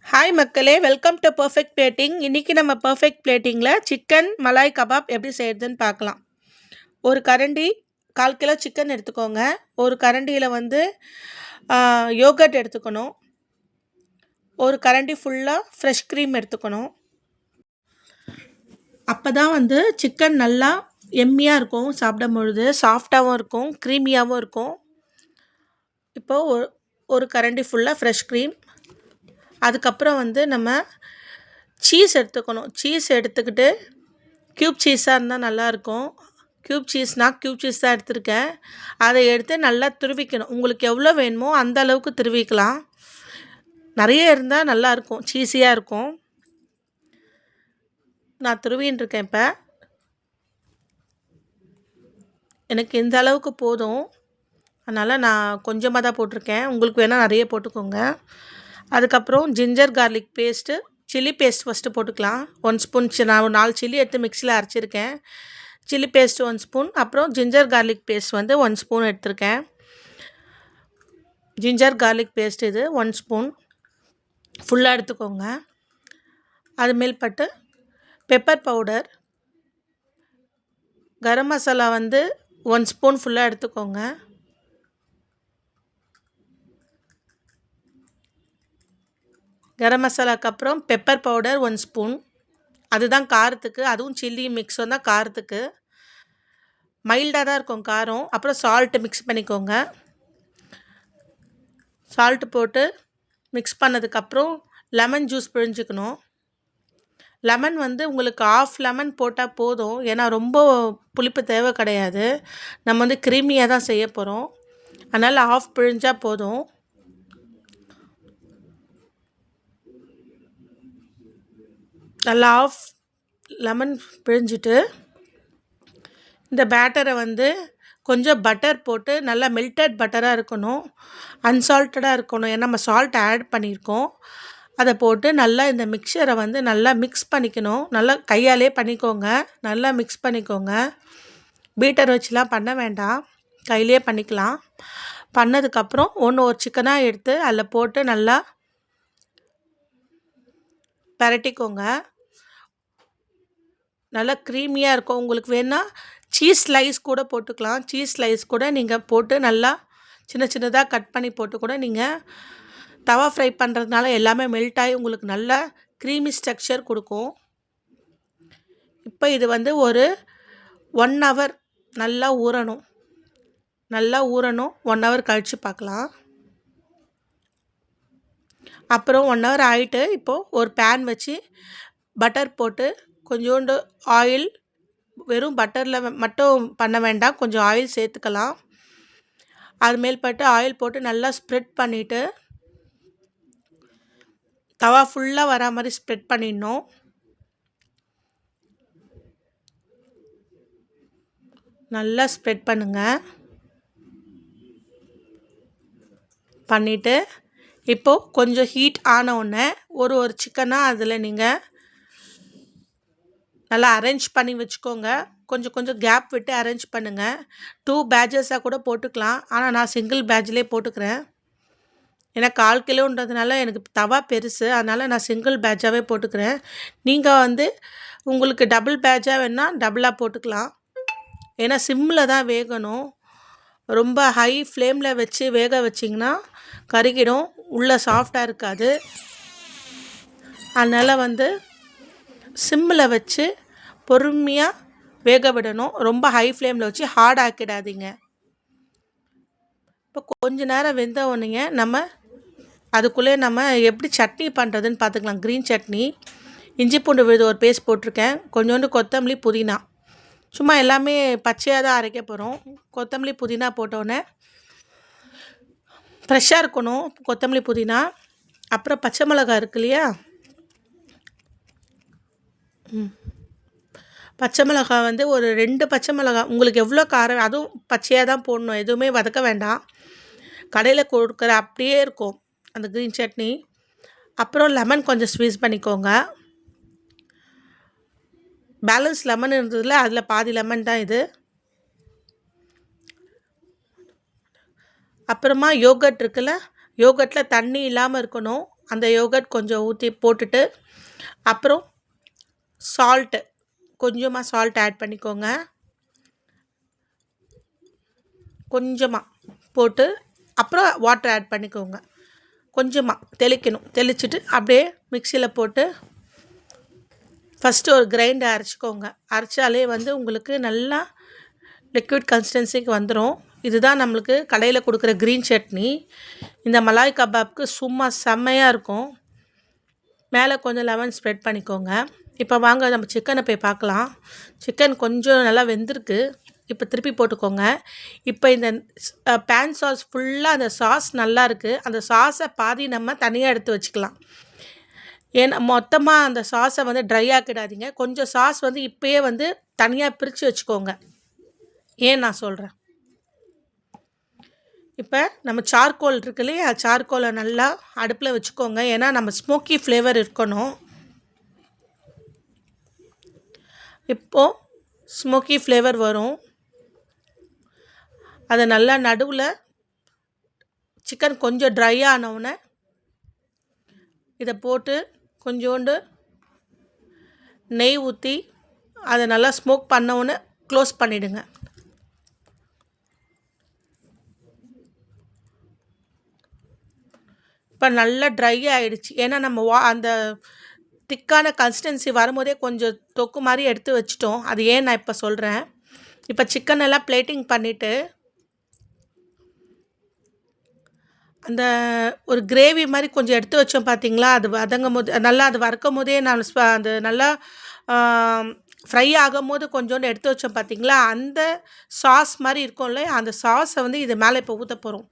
Hi மக்களே, welcome to perfect plating. இன்றைக்கி நம்ம பர்ஃபெக்ட் பிளேட்டிங்கில் சிக்கன் மலாய் கபாப் எப்படி செய்கிறதுன்னு பார்க்கலாம். ஒரு கரண்டி 1/4 கிலோ சிக்கன் எடுத்துக்கோங்க. ஒரு கரண்டியில் யோகர்ட் எடுத்துக்கணும். ஒரு கரண்டி ஃபுல்லாக ஃப்ரெஷ் க்ரீம் எடுத்துக்கணும். அப்போ தான் சிக்கன் நல்லா எம்மியாக இருக்கும், சாப்பிடும் பொழுது சாஃப்டாகவும் இருக்கும், க்ரீமியாகவும் இருக்கும். இப்போது ஒரு கரண்டி ஃபுல்லாக ஃப்ரெஷ் க்ரீம். அதுக்கப்புறம் நம்ம சீஸ் எடுத்துக்கணும். சீஸ் எடுத்துக்கிட்டு க்யூப் சீஸாக இருந்தால் நல்லாயிருக்கும். க்யூப் சீஸ் தான் எடுத்திருக்கேன். அதை எடுத்து நல்லா துருவிக்கணும். உங்களுக்கு எவ்வளோ வேணுமோ அந்த அளவுக்கு துருவிக்கலாம். நிறைய இருந்தால் நல்லாயிருக்கும், சீஸியாக இருக்கும். நான் துருவின்னு இருக்கேன். இப்போ எனக்கு இந்த அளவுக்கு போதும், அதனால் நான் கொஞ்சமாக தான் போட்டிருக்கேன். உங்களுக்கு வேணால் நிறைய போட்டுக்கோங்க. அதுக்கப்புறம் ginger garlic paste, chilli paste first போட்டுக்கலாம். 1 ஸ்பூன். நான் ஒரு 4 சில்லி எடுத்து மிக்ஸியில் அரைச்சிருக்கேன். Chilli paste 1 spoon. அப்புறம் ஜிஞ்சர் கார்லிக் பேஸ்ட் 1 ஸ்பூன் எடுத்திருக்கேன். ஜிஞ்சர் கார்லிக் பேஸ்ட் இது 1 ஸ்பூன் ஃபுல்லாக எடுத்துக்கோங்க. அது மேல்பட்டு pepper powder, garam masala 1 spoon ஃபுல்லாக எடுத்துக்கோங்க. கரம் மசாலாவுக்கு அப்புறம் பெப்பர் பவுடர் 1 ஸ்பூன். அதுதான் காரத்துக்கு, அதுவும் சில்லி மிக்ஸ் தான் காரத்துக்கு. மைல்டாக தான் இருக்கும் காரம். அப்புறம் சால்ட்டு மிக்ஸ் பண்ணிக்கோங்க. சால்ட்டு போட்டு மிக்ஸ் பண்ணதுக்கப்புறம் லெமன் ஜூஸ் பிழிஞ்சிக்கணும். லெமன் உங்களுக்கு 1/2 லெமன் போட்டால் போதும். ஏன்னா ரொம்ப புளிப்பு தேவை கிடையாது. நம்ம க்ரீமியாக தான் செய்ய போகிறோம். அதனால் 1/2 பிழிஞ்சால் போதும். நல்லா 1/2 லெமன் பிழிஞ்சிட்டு இந்த பேட்டரை கொஞ்சம் பட்டர் போட்டு, நல்லா மெல்டட் பட்டராக இருக்கணும், அன்சால்ட்டடாக இருக்கணும். ஏன்னா நம்ம சால்ட் ஆட் பண்ணியிருக்கோம். அதை போட்டு நல்லா இந்த மிக்சரை நல்லா மிக்ஸ் பண்ணிக்கணும். நல்லா கையாலே பண்ணிக்கோங்க. நல்லா மிக்ஸ் பண்ணிக்கோங்க. பீட்டர் வச்சுலாம் பண்ண வேண்டாம், கையிலே பண்ணிக்கலாம். பண்ணதுக்கப்புறம் ஒரு சிக்கனாக எடுத்து அதில் போட்டு நல்லா பரட்டிக்கோங்க. நல்லா க்ரீமியாக இருக்கும். உங்களுக்கு வேணால் சீஸ் ஸ்லைஸ் கூட போட்டுக்கலாம். சீஸ் ஸ்லைஸ் கூட நீங்கள் போட்டு நல்லா சின்ன சின்னதாக கட் பண்ணி போட்டு கூட நீங்கள் தவா ஃப்ரை பண்ணுறதுனால எல்லாமே மெல்ட் ஆகி உங்களுக்கு நல்ல க்ரீமி ஸ்ட்ரக்சர் கொடுக்கும். இப்போ இது ஒரு 1 ஹவர் நல்லா ஊறணும். 1 ஹவர் கழித்து பார்க்கலாம். அப்புறம் 1 ஹவர் ஆகிட்டு இப்போது ஒரு பேன் வச்சு பட்டர் போட்டு கொஞ்சோண்டு ஆயில், வெறும் பட்டரில் மட்டும் பண்ண வேண்டாம், கொஞ்சம் ஆயில் சேர்த்துக்கலாம். அது மேல்பட்டு ஆயில் போட்டு நல்லா ஸ்ப்ரெட் பண்ணிவிட்டு தவா ஃபுல்லாக வரா மாதிரி ஸ்ப்ரெட் பண்ணிடணும். நல்லா ஸ்ப்ரெட் பண்ணிவிட்டு இப்போது கொஞ்சம் ஹீட் ஆன உடனே ஒரு சிக்கனாக அதில் நீங்கள் நல்லா அரேஞ்ச் பண்ணி வச்சுக்கோங்க. கொஞ்சம் கேப் விட்டு அரேஞ்ச் பண்ணுங்கள். 2 பேட்சஸாக கூட போட்டுக்கலாம். ஆனால் நான் சிங்கிள் பேட்ச்லேயே போட்டுக்கிறேன். ஏன்னா 1/4 கிலோன்றதுனால எனக்கு தவா பெருசு, அதனால் நான் சிங்கிள் பேட்சாகவே போட்டுக்கிறேன். நீங்கள் உங்களுக்கு டபுள் பேட்சாக வேணால் டபுளாக போட்டுக்கலாம். ஏன்னா சிம்மில் தான் வேகணும். ரொம்ப ஹை ஃப்ளேமில் வச்சு வேக வச்சிங்கன்னா கருகிடும், உள்ளே சாஃப்டாக இருக்காது. அதனால் சிம்மில் வச்சு பொறுமையாக வேக விடணும். ரொம்ப ஹை ஃப்ளேமில் வச்சு ஹார்ட் ஆக்கிடாதீங்க. இப்போ கொஞ்ச நேரம் வெந்த உடனே அதுக்குள்ளே நம்ம எப்படி சட்னி பண்ணுறதுன்னு பார்த்துக்கலாம். க்ரீன் சட்னி, இஞ்சி பூண்டு விழுது ஒரு பேஸ்ட் போட்டிருக்கேன், கொஞ்சோண்டு கொத்தமல்லி, புதினா. சும்மா எல்லாமே பச்சையாக தான் அரைக்க போகிறோம். கொத்தமல்லி புதினா போட்டோன்னே ஃப்ரெஷ்ஷாக இருக்கணும் கொத்தமல்லி புதினா. அப்புறம் பச்சை மிளகா இருக்கு இல்லையா, பச்சை மிளகா ஒரு 2 பச்சை மிளகா, உங்களுக்கு எவ்வளோ காரம், அதுவும் பச்சையாக தான் போடணும், எதுவுமே வதக்க வேண்டாம். கடையில் கொடுக்குற அப்படியே இருக்கும் அந்த க்ரீன் சட்னி. அப்புறம் லெமன் கொஞ்சம் ஸ்க்வீஸ் பண்ணிக்கோங்க. பேலன்ஸ் லெமன் இருந்ததில் அதில் பாதி லெமன் தான் இது. அப்புறமா யோகர்ட் இருக்குல்ல, யோகர்ட்டில் தண்ணி இல்லாமல் இருக்கணும், அந்த யோகர்ட் கொஞ்சம் ஊற்றி போட்டுட்டு அப்புறம் சால்ட்டு கொஞ்சமாக சால்ட் ஆட் பண்ணிக்கோங்க. கொஞ்சமாக போட்டு அப்புறம் வாட்டர் ஆட் பண்ணிக்கோங்க. கொஞ்சமாக தெளிக்கணும். தெளிச்சுட்டு அப்படியே மிக்சியில் போட்டு ஃபஸ்ட்டு ஒரு கிரைண்டர் அரைச்சிக்கோங்க. அரைச்சாலே வந்து உங்களுக்கு நல்லா லிக்விட் கன்சிஸ்டன்சிக்கு வந்துடும். இதுதான் நம்மளுக்கு கடையில் கொடுக்குற க்ரீன் சட்னி. இந்த மலாய் கபாப்க்கு சும்மா செம்மையாக இருக்கும். மேலே கொஞ்சம் லெமன் ஸ்ப்ரெட் பண்ணிக்கோங்க. இப்போ வாங்க நம்ம சிக்கனை போய் பார்க்கலாம். சிக்கன் கொஞ்சம் நல்லா வெந்திருக்கு. இப்போ திருப்பி போட்டுக்கோங்க. இப்போ இந்த பேன் சாஸ் ஃபுல்லாக அந்த சாஸ் நல்லா இருக்குது. அந்த சாஸை பாதி நம்ம தனியாக எடுத்து வச்சுக்கலாம். ஏன்னா மொத்தமாக அந்த சாஸை வந்து ட்ரை ஆக்கிடாதீங்க. கொஞ்சம் சாஸ் வந்து இப்போயே வந்து தனியாக பிரித்து வச்சுக்கோங்க. ஏன் நான் சொல்கிறேன், இப்போ நம்ம சார்கோல் இருக்கு இல்லையா, சார்கோலை நல்லா அடுப்பில் வச்சுக்கோங்க. ஏன்னா நம்ம ஸ்மோக்கி ஃப்ளேவர் இருக்கணும். இப்போது ஸ்மோக்கி ஃப்ளேவர் வரும். அதை நல்லா நடுவில் சிக்கன் கொஞ்சம் ட்ரை ஆனவுடனே இதை போட்டு கொஞ்சோண்டு நெய் ஊற்றி அதை நல்லா ஸ்மோக் பண்ணவுடனே க்ளோஸ் பண்ணிவிடுங்க. இப்போ நல்லா ட்ரை ஆகிடுச்சு. ஏன்னா நம்ம அந்த திக்கான கன்சிஸ்டன்சி வரும்போதே கொஞ்சம் தொக்கு மாதிரி எடுத்து வச்சிட்டோம். அது ஏன் நான் இப்போ சொல்கிறேன். இப்போ சிக்கன் எல்லாம் பிளேட்டிங் பண்ணிவிட்டு அந்த ஒரு கிரேவி மாதிரி கொஞ்சம் எடுத்து வச்சோம் பார்த்தீங்களா, அது வதங்கும் போது நல்லா அது வறுக்கும் போதே நான் அது நல்லா ஃப்ரை ஆகும் போது கொஞ்சோண்டு எடுத்து வச்சோம் பார்த்தீங்களா, அந்த சாஸ் மாதிரி இருக்கும்ல, அந்த சாஸை வந்து இது மேலே இப்போ ஊற்ற போகிறோம்.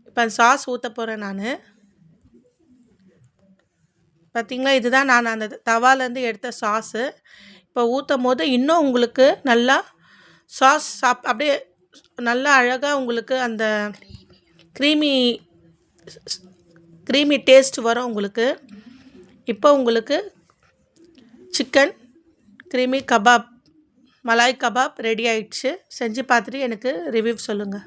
இப்போ அந்த சாஸ் ஊற்ற போகிறேன் நான். பார்த்திங்களா, இதுதான் நான் அந்த தவாலேருந்து எடுத்த சாஸு. இப்போ ஊற்றும் போது இன்னும் உங்களுக்கு நல்லா சாஸ் அப்படியே நல்லா அழகாக உங்களுக்கு அந்த க்ரீமி டேஸ்ட் வரும் உங்களுக்கு. இப்போ உங்களுக்கு chicken creamy kebab, malai kebab ready ஆயிடுச்சு. செஞ்சு பார்த்துட்டு எனக்கு ரிவ்யூ சொல்லுங்கள்.